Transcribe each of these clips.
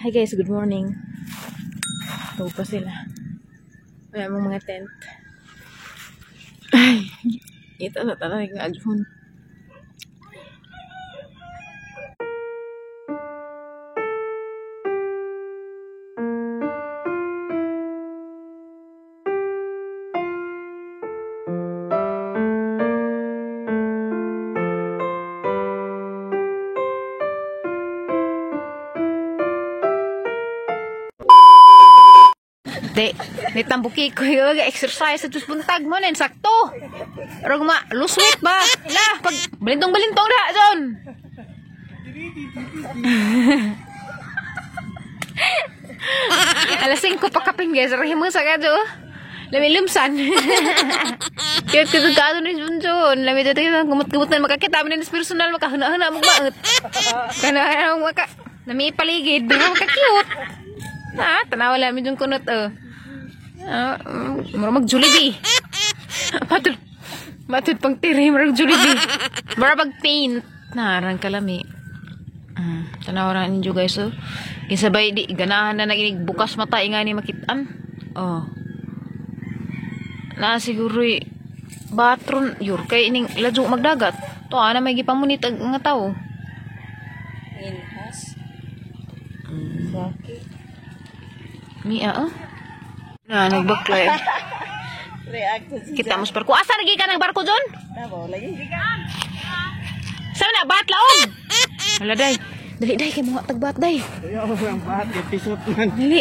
Hi guys, good morning. Ito pa sila. Wala mong mga tent. Ay, ito na talaga ng adyon. Di tambuki ko yung exercise sa buntag mo na sakto. Pero lose weight ba? Lah, pag balintong-balintong na doon. Alas 5 pa kapin guys, rahim mo sa kado. Lami lumsan. Kaya kagado ni Junjun. Lami dito yung gumut-gumutan makakita mo na personal makahuna-huna mo baot. Kana maka nami paligid, maka-cute. Tanawa lang yung kunot mura mag-Jollibee. Matud pang tiri, mura mag-Jollibee. Mura mag-paint. Narang kalami. Tanawa lang yung guys. Kisabay di, ganahan na naginig bukas mata, nga ni makitaan. Na siguro batron, yur, kay ining ladyo magdagat. To, na may gipamunit nga tao. Inhas. Sakit. Mia, nagbakla kita mas barko. Asa lagi ka ng barko dun? Lagi. Saan na? Bat laong? Wala day. Dali day, kay mga tagbat day. Ang bat, episode man. Dali.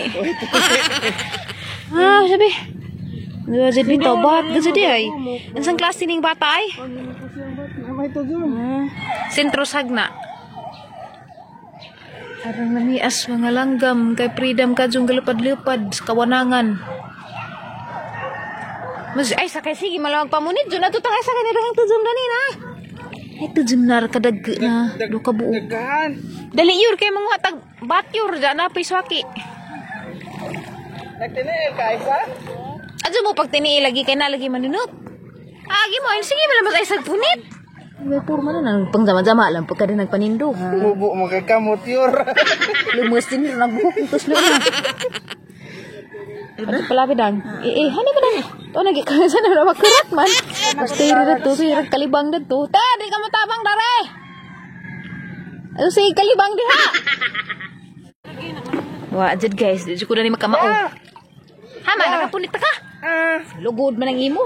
Sabi. Gajad nito, bat. Gajad ay. Isang klase ning bata ay. Sentro Sagna. Arang namias mga langgam kay freedom ka jung galupad-lupad sa kawanangan. Ay sakay sige malawag pamunit jud ato tang sakay ni rahang tujum dani na. Ay tujum na kadag na do ka buo. Dali yur kay mga tag batyur ja na piswaki. Nagtiniil ka isa? Adyo mo pag tiniil lagi kay nalagi manunot. Agi mo sige malamas ay sagpunit. May purma na nang pang jama-jama lang pagka din nagpanindo. Bubo mo kay kamot yur. Lumus din rin nagbuhok tos lo na. Ano pala bidang? Hani ba dang? To nagikasa na na makurat man. Basta ira to, ira kalibang dito. Ta, di ka matabang dare. Ano si kalibang diha? Wa jud guys, di ko na ni makamao. Hama nakapunit ka? Lugod man ang imo.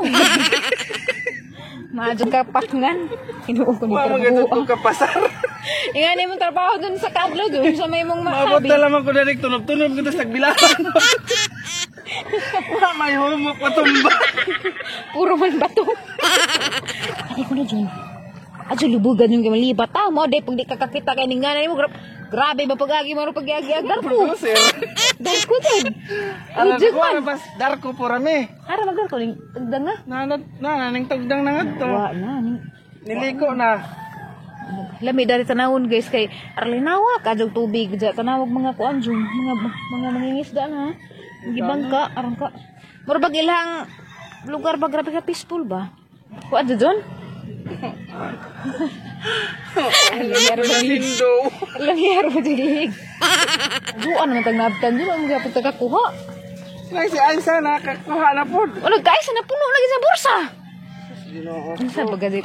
Maajong ka pakngan. Inuong ko ni trabaho. Ko ka pasar. Ingani mong trabaho dun sa kablo dun sa may mong masabi. Mabot na lamang ko na tunob-tunob ko sa nagbilahan. May humok patumba. Puro man bato. Ay ko na dyan. Adyo lubugan yung malibat. Mo, de pag di kakakita kay ningana mo. Grabe ba pag-agi mo pag-agi darko. Darko dyan. Alam ko na pas darko po rami. Ara magdarko ning tagdang na. Ning tagdang na nga to. Wa na ning niliko na. Lami dari tanawon guys kay arlinawa kadjog tubig ja tanawag mga kuan jung mga mangingisda na. Gibangka aron ka. Mura bag ilang lugar ba grabe ka peaceful ba? Kuan djon? Langyaro ba dilig? Duan naman tag nabtan dun ang gyapon kakuha. Nay si Aisa nakakuha na pod. Ano guys na puno lagi sa bursa. Ginoo. Sa bagadit.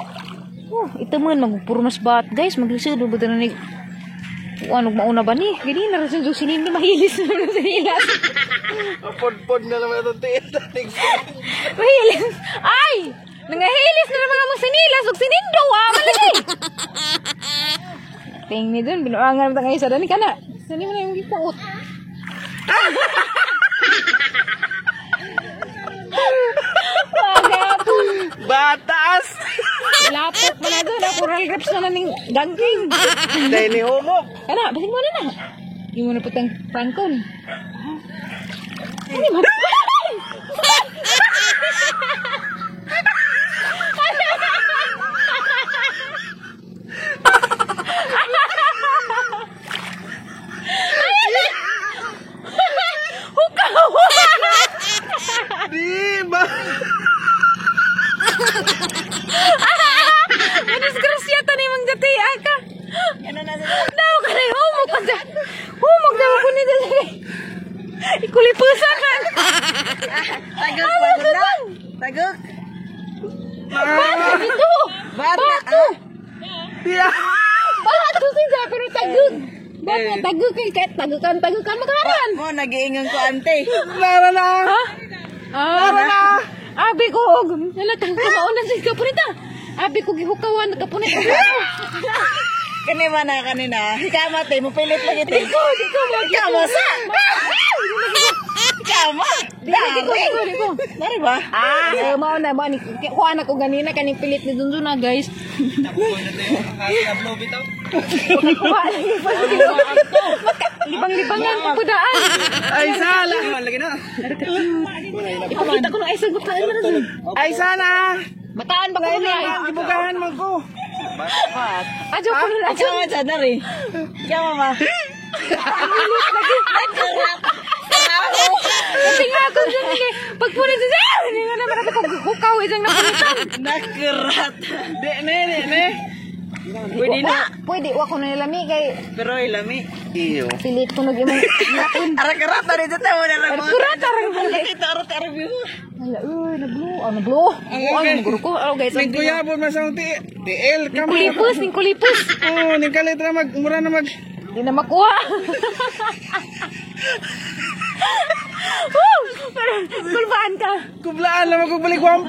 Ito man magpurmas bat guys maglisod ba na ni ano mauna ba ni? Gani na rason jud sinin mahilis na sa hilas. Pod na naman ito tiil. Mahilis. Ay! Nangahilis na naman ang sinilas ug sinindo malagi. Ting ni dun binuangan ta ngay sa dani kana. Sani man yung gipuot. Batas! Lapot mo na doon. Coral grapes na ning gangking. Dahil ni humok. Kana, balik mo na na. Hindi mo na putang pangkon. Ano mo? Diba? Madisgrasya ta ni mang jati aka. Ano na sa? Daw ka na humok ka. Humok daw ko ni dali. Tiya. Wala to siya pero tagug. Bakit tagug kay tagukan makaran. Mo nagiingon ko ante. Nara na. Ha? Ah, abi ko. Hala tang kaunan sa kapunita. Abi ko gihukawan kapunita. Kani mana kanina. Hikamate mo pilit lagi te. Di ko Ikamo sa. Ikamo. Di ko. Mari ba? Mao na ba ni ko anak ko ganina kaning pilit ni Dunzun na guys. Kuha lagi pa. Libang-libangan pa pudaan. Ay sala. Lagi na. Ipakita ko ng ay sagot ka na dun. Ay sana. Mataan ba ko niya? Ibugahan mo ko. Ajo ko na ajo. Ikamo sa dari. Ikamo ma. Kasi nga ako dyan eh. Pagpunit sa siya, hindi nga naman ako hukaw isang napunitan. Nakerat. Ne. Pwede na. Pwede, wa ko na nilami kay Pero ilami. Iyo. pilit ko nag-imong natin. Arak-arak na rin sa tayo na lang. Kurat, arang balik. Kita arak-arak mo. Ala, nablo. Ay, maguro ko. Ano guys, Ning kuyabon masang TL kami. kulipus. Oh, ning kalit na mura na mag. Hindi na makuha. Kulbaan ka. Kublaan lang ako balik 1/4.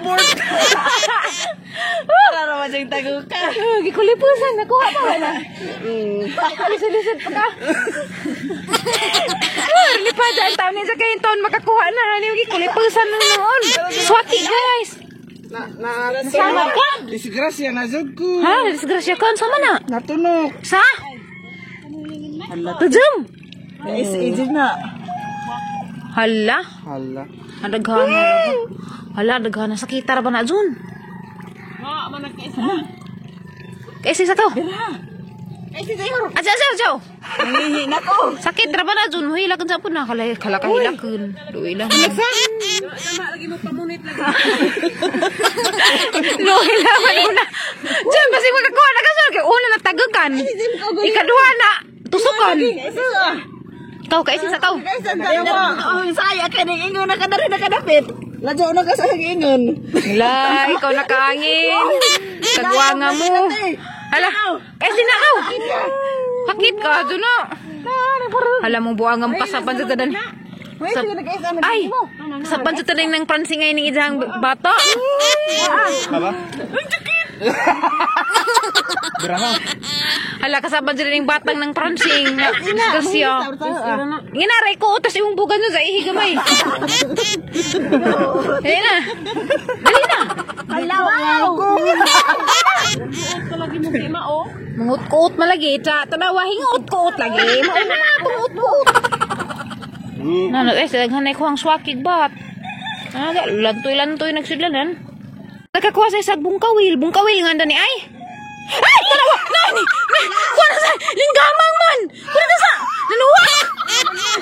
Para naman siyang taguka. Gikulipusan, nakuha pa wala. Lisod-lisod pa ka. Lipad ang taon niya sa kain taon makakuha na. Gikulipusan na noon. Swati guys. Sama ka? Disgrasya na jud ko. Ha? Disgrasya ka? Sama na? Natunok. Sa? Tujum. Is na. Hala? Hala. Adaghana ra ba? Hala, adaghana. Sakita ra ba na dun? Kaisi sa to? Aja. Nangihi na ko. Sakit ra ba na dun? Hilakan sa po na. Kalakahilakan. Duwi lang. Luhi naman una. Diyan, basi magkakuha na kasi. Una na tagagan. Ikaduha na. Tusukan. Kau kaisi sa kau. Saya ka ning ingon na kadari na kadapit. Ladyo na ka sa ingon. Wala, ikaw nakangin. Kagwanga mo. Hala, kaisi na kau. Sakit ka, dun na. Hala mo buang ang pasapan sa tadan. Ay, sapan sa tadan ng pransing ngayon ng isang bata. Haba? Hala, kasaban sila ng batang ng pransing. Gasya. Nginaray ko, utas yung bugan nyo sa ihigamay. Dali na. Mangut-kuot malagi. Tanawa, hingut-kuot lagi. Mauna na, pangut-kuot. Nano, saghanay ko ang swakig bat. Lantoy-lantoy nagsudlanan. Nakakuha sa isang bungkawil nga dani ay. Ay, tanawa! Nani! Kuha na sa linggamang man! Kuha na sa nanuwa!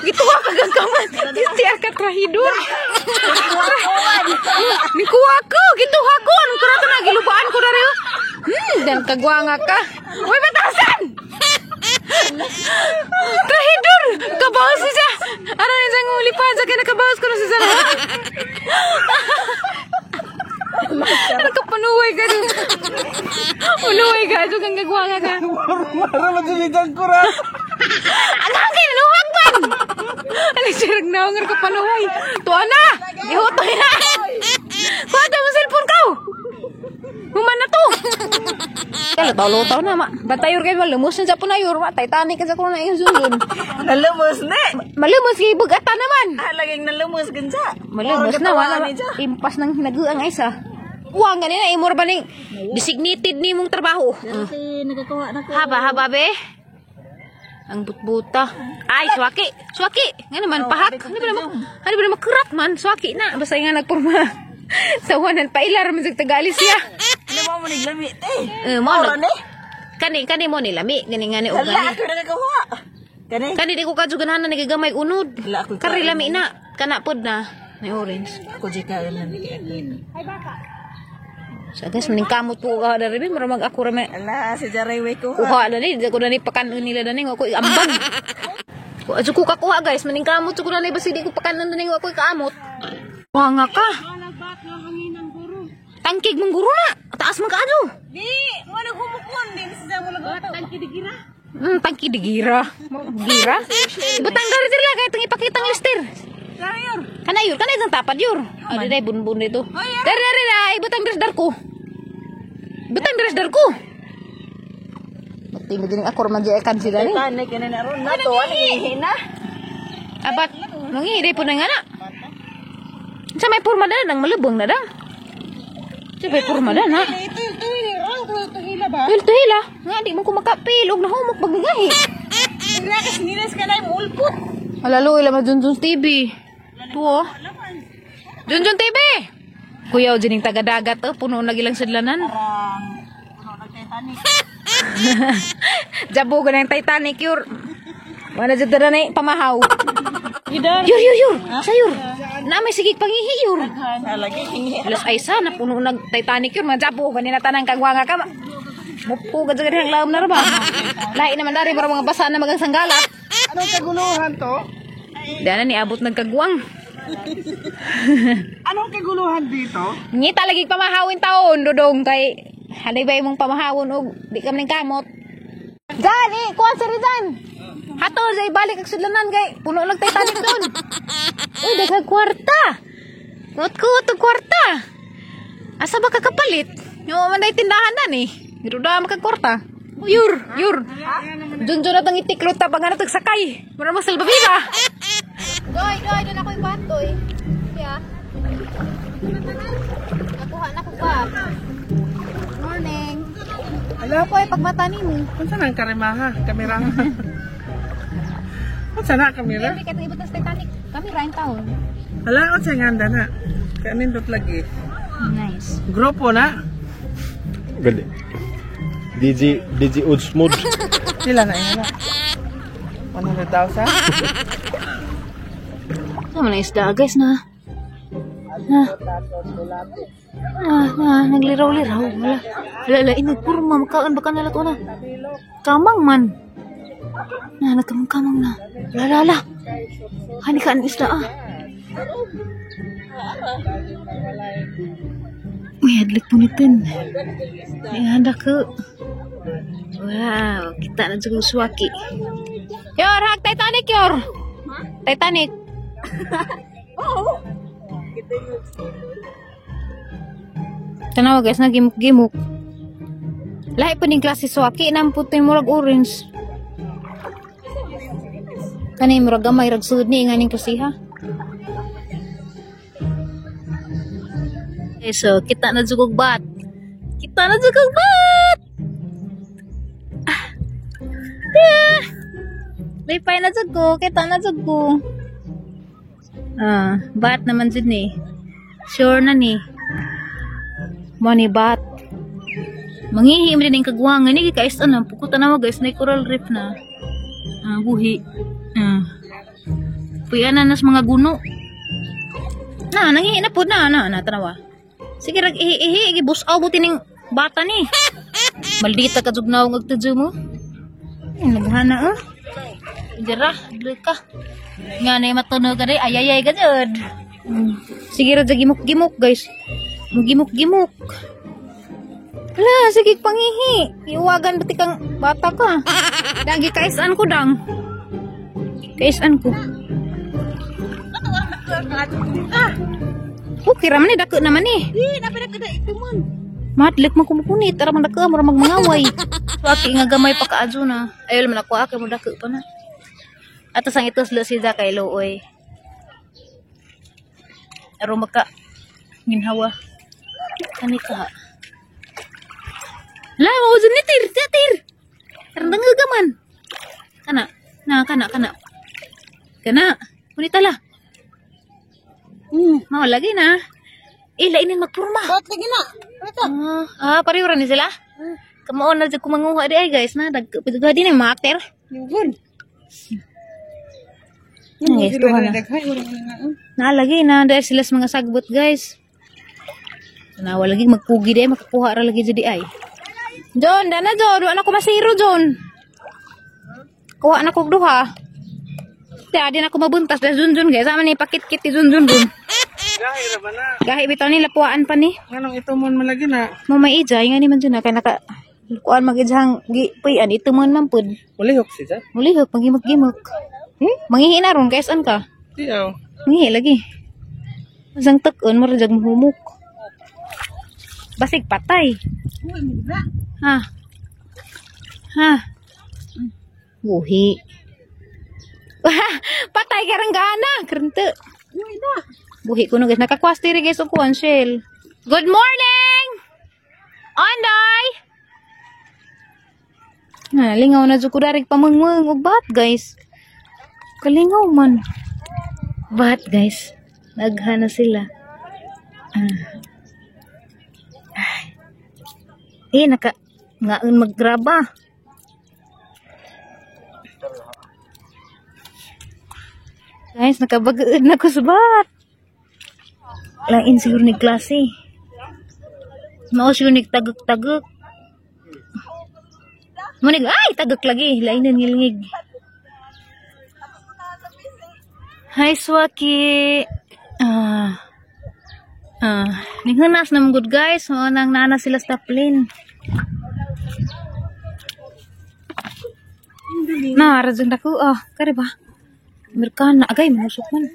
Gituwa ka gagaman! Gitiya ka trahidur! Nikuha ko! Gituwa ko! Anong karata na? Gilubaan ko na rin! Dan kagwa nga ka! Uy, batasan! Trahidur! Kabawas siya! Ano na siyang ulipan sa kinakabawas ko na siya! Ano ka panuway ka doon? Panuway ka doon kang gagwa nga ka. Mara madulitan ko ra. Anak ka, nanuwag man! Ano siya nagnawang ka panuway? Tuwa na! Ihutoy na! Kuha mo cellphone ka! Human na to! Lutaw-lutaw na, ma. Batayor kayo, malumos na sa punayor, ma. Titanic ka sa kuna yung sunod. Nalumos na. Malumos kayo, bugata naman. Laging nalumos gansa. Malumos na, wala. Impas ng hinaguang isa. Uwang ganina, imor ba ning designated ni mong trabaho? Kasi nagkakuha na ko. Haba, be. Ang butbuta. Ay, swaki. Nga naman, pahak. Ano ba naman kerat man? Swaki na. Basta nga nagpurma. Sawanan pa ilar man sa Tagalis ya. Ano mo niglami? Mo na. Kani mo nilami. Gani o Hala, gani. ako nagkakuha. Kani di ko kadsugan na nagigamay unod. Wala, ako Kari lami na. Kana pod na. May orange. Ako di ka lang. So guys, maning kamot po ka na rin. Maramag ako rame. Ala, si Jaray way ko. Kuha na ni. Ko na ni pakan nila na ni. Ako ambang. Aso ko kakuha guys. Maning kamot. So ko na ni. Basi di ko pakan na ni. Ako kaamot. Kuha nga ka. Tangkig mong guro na. Taas man ka ano. Di, mo nagumukon din sa mo Tangki digira. Gira. Ibutang dari sila kaya itong ipakitang lister. Kana yur, kana isang tapat yur. Ada deh bun-bun itu. Dari dah, ibutang dari darku. Ibutang dari darku. Betul begini aku remaja ikan sih dari. Tanik ini na ron na to ani hina. Abat, mengiri pun dengan anak. Sampai purma dah nang melebung dah. Sampai purma dah nak. Itu hila ba? Itu hila. Nga di mo kumakapilog na humok bagagahi. Ira ka sinilas ka na mulput. Alalo ila ma Junjun TV. Tuo. Junjun TV. Kuya o jining taga-dagat puno na gilang sudlanan. Puno ng Titanic. Jabo ka ng Titanic yur. Mana jud na ni pamahaw. Gidan. Yur. Sayur. Na may sigig pangihi yur. Lagi hingi. Alas ay sana puno nag Titanic yun. Majabo ganina tanang kagwanga ka. Mupo ka dyan ang laom na ba? Lahi naman dari para mga basa na magang sanggalat. Anong kaguluhan to? Dana ni abot nagkagwang. Anong kaguluhan dito? Ngita lagi pamahawin taon dodong kay halibay mong pamahawon og di ka maning kamot. Dani, kuha sa rizan. Hato say balik ang sudlanan kay puno lang Titanic doon. Uy, daghang kwarta. Kuot kwarta. Asa ba kakapalit? Yung man day tindahan na ni. Giro da makakwarta. Yur. Junjun na tang itiklot ta pag tag sakay. Mura masalba biba. Doy, doon ako yung batoy. Yeah. Nakuha na ko pa. Morning. Hello po ay pagmata nimo. Unsa nang karimaha? Kamera. Unsa na kamera? Hindi katong ibot sa Titanic. Kami rain taon. Hala, unsa nganda na? Kanindot lagi. Nice. Grupo na. Gede. DJ Udsmod. Sila na ina. 100,000. Sama na isda guys na. Nagliraw-liraw. Wala, inagpurma. Makaan baka nalato na. Kamang man. Nagkamang na. Lala. Hanikaan isda ah. Uy, hadlik po nitin. May handa ko. Wow, kita na juga suwaki. Yor, hag Titanic yor. Titanic. Tanawa guys, nagimuk-gimuk. Lahi pa ning klase suwaki, namputin murag orange. Kani murag gamay, rag sud ni nga ning klasiha. Okay, so, kita na jugog bat. Lipay na jugo. Kita na jugo. Bat naman dyan ni. Sure na ni. Money bat. Mangihi mo din yung kagwangan. Ini kaisan na. Pukutan na guys. Na coral reef na. Buhi. Puyan na nas mga guno. Nangihi na po na. Tanawa. Sige, ihi, busaw buti ng bata ni. Maldita ka jugnaw ng agtadyo mo. Naghana Jara, dili ka. Nga na matunog ka rin, ayayay ka dyan. Sige rin, gimuk-gimuk guys. Gimuk-gimuk. Hala, sige pangihi. Iwagan pati kang bata ka. Dagi kaisaan ko dang. Kaisaan ko. Okay, raman ni dako naman ni. Napinag ka na ito man. Madlik mo kumukunit. Tara man dako, mura magmangaway. Waki nga gamay pa kaadyo na. Ayaw naman ako, mo dako pa na. At asang ito sila siya kay Looy. Aro maka ginhawa. Kani ka. Lawa o dyan ni tir. Karandang gagaman. Kana. Kunita la. Mau lagi na. Lainin magpurma. Ba't lagi na? Pariwara ni sila. Kamaon na dyan kumanguha di ay guys na. Dagpidugha din yung mga akter. Yun. Guys, tuhan na. Naalagi na dahil sila sa mga sagbot guys. Nawa lagi magpugi dahil makakuha ra lagi jadi ay. John, dana John. Doon ako masiro John. Kuha na kog duha. Di na ako mabuntas dahil Junjun guys. Sama ni pakit-kit ti Junjun dun. Gahi ra ba na? Gahi bitaw ni lapuan pa ni. Nganong ito mo malagi na? Mamay ijay nga ni man dyan na. Kaya Kuan magijang gi puyan ito man mampud. Mulihok siya. Mulihok pagimok-gimok. Mangihi na ron kaya saan ka? Diyaw. Mangihi lagi. Masang tekon marajag mahumok. Basig patay. Ha. Ha. Buhi. Patay karang gana. Krente. Buhi ko na guys. Nakakwas diri guys o kuan shell. Good morning! Anday! Lingaw na dyan ko darig pamangmang o bat guys. Kalingaw man. Bat guys. Naghana sila. Ngaon maggraba. Guys, nakabagaad na ko sa bat. Lain siguro ni klase. Mao siguro ni tagak-tagak. Manig, ay, tagak lagi. Lain na ngilingig. Hi, Swaki. Ninghunas naman good guys. Nang nana sila sa taplin. Rajang daku. Kari ba? Merkana. Agay, manusok man.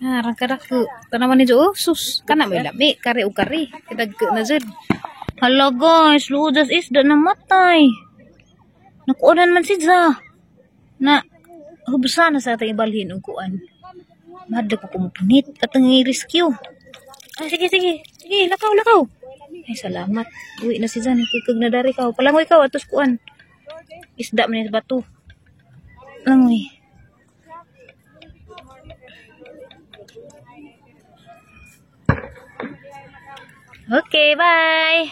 Rangkadaku. Tanaman ni Jo. Sus. Kana may labi. Kari o kari. Kidag na dyan. Hala guys. Ludas isda na matay. Nakuunan man si Za. Na. Hubusan na sa ating ibalhin ang kuan. Madla ko kumupunit. Katang i-rescue. Sige. Sige, lakaw. Ay, salamat. Uwi na si Zan. Kikig na dari ka. Palangoy ka. Atos kuan. Isda man yung bato. Langoy. Okay, bye.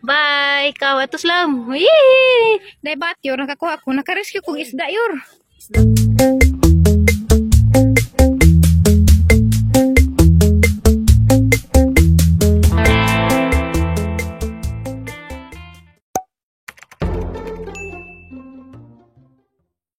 Bye. Ikaw, atos lang. Yee! Dahil bat yun. Nakakuha ko. Nakarescue kong isda yun.